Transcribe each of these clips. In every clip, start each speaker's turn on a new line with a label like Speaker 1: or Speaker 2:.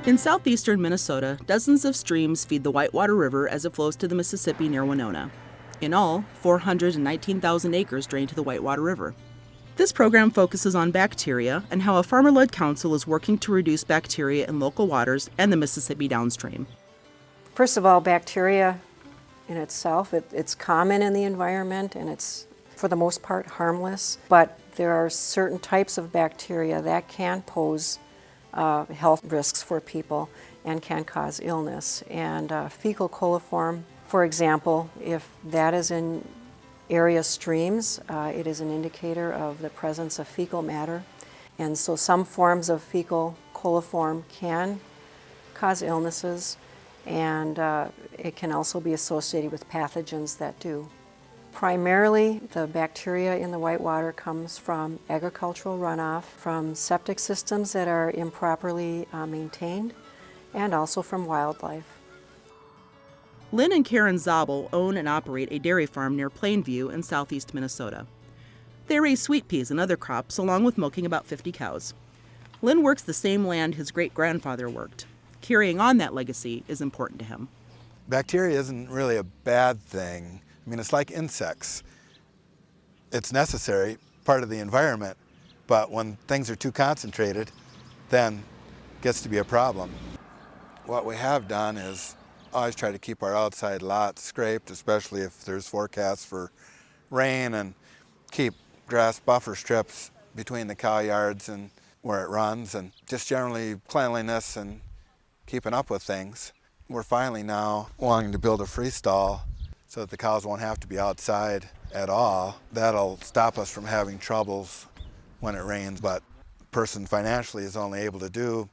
Speaker 1: In southeastern Minnesota, dozens of streams feed the Whitewater River as it flows to the Mississippi near Winona. In all, 419,000 acres drain to the Whitewater River. This program focuses on bacteria and how a farmer-led council is working to reduce bacteria in local waters and the Mississippi downstream.
Speaker 2: First of all, bacteria in itself, it's common in the environment and it's for the most part harmless, but there are certain types of bacteria that can pose health risks for people and can cause illness. And fecal coliform, for example, if that is in area streams, it is an indicator of the presence of fecal matter. And so some forms of fecal coliform can cause illnesses, and it can also be associated with pathogens that do. Primarily, the bacteria in the whitewater comes from agricultural runoff, from septic systems that are improperly maintained, and also from wildlife.
Speaker 1: Lynn and Karen Zabul own and operate a dairy farm near Plainview in southeast Minnesota. They raise sweet peas and other crops along with milking about 50 cows. Lynn works the same land his great-grandfather worked. Carrying on that legacy is important to him.
Speaker 3: Bacteria isn't really a bad thing. I mean, it's like insects. It's necessary, part of the environment, but when things are too concentrated, then it gets to be a problem. What we have done is always try to keep our outside lots scraped, especially if there's forecasts for rain, and keep grass buffer strips between the cow yards and where it runs, and just generally cleanliness and keeping up with things. We're finally now wanting to build a freestall so that the cows won't have to be outside at all. That'll stop us from having troubles when it rains, but a person financially is only able to do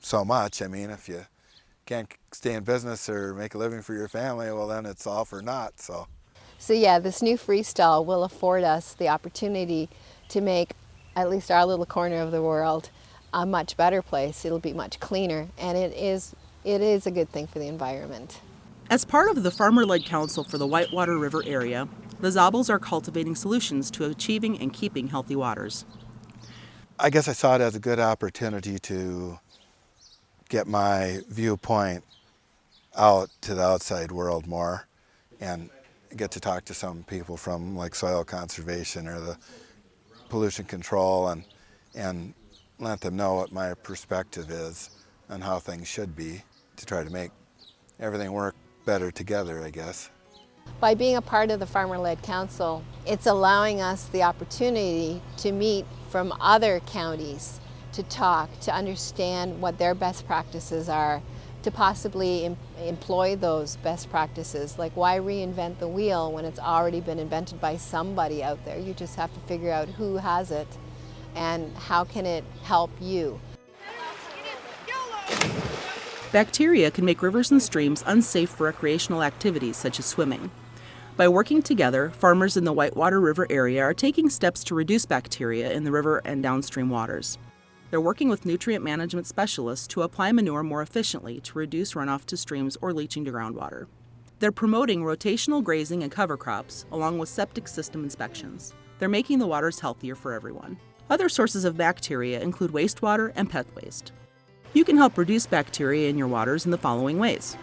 Speaker 3: so much. I mean, if you can't stay in business or make a living for your family, well then it's all for naught. So
Speaker 4: yeah, this new freestall will afford us the opportunity to make at least our little corner of the world a much better place. It'll be much cleaner, and it is a good thing for the environment.
Speaker 1: As part of the Farmer-Led Council for the Whitewater River area, the Zabuls are cultivating solutions to achieving and keeping healthy waters.
Speaker 3: I guess I saw it as a good opportunity to get my viewpoint out to the outside world more and get to talk to some people from like soil conservation or the pollution control and let them know what my perspective is on how things should be to try to make everything work better together, I guess.
Speaker 4: By being a part of the Farmer-Led Council, it's allowing us the opportunity to meet from other counties, to talk, to understand what their best practices are, to possibly employ those best practices. Like, why reinvent the wheel when it's already been invented by somebody out there? You just have to figure out who has it and how can it help you.
Speaker 1: Bacteria can make rivers and streams unsafe for recreational activities such as swimming. By working together, farmers in the Whitewater River area are taking steps to reduce bacteria in the river and downstream waters. They're working with nutrient management specialists to apply manure more efficiently to reduce runoff to streams or leaching to groundwater. They're promoting rotational grazing and cover crops, along with septic system inspections. They're making the waters healthier for everyone. Other sources of bacteria include wastewater and pet waste. You can help reduce bacteria in your waters in the following ways.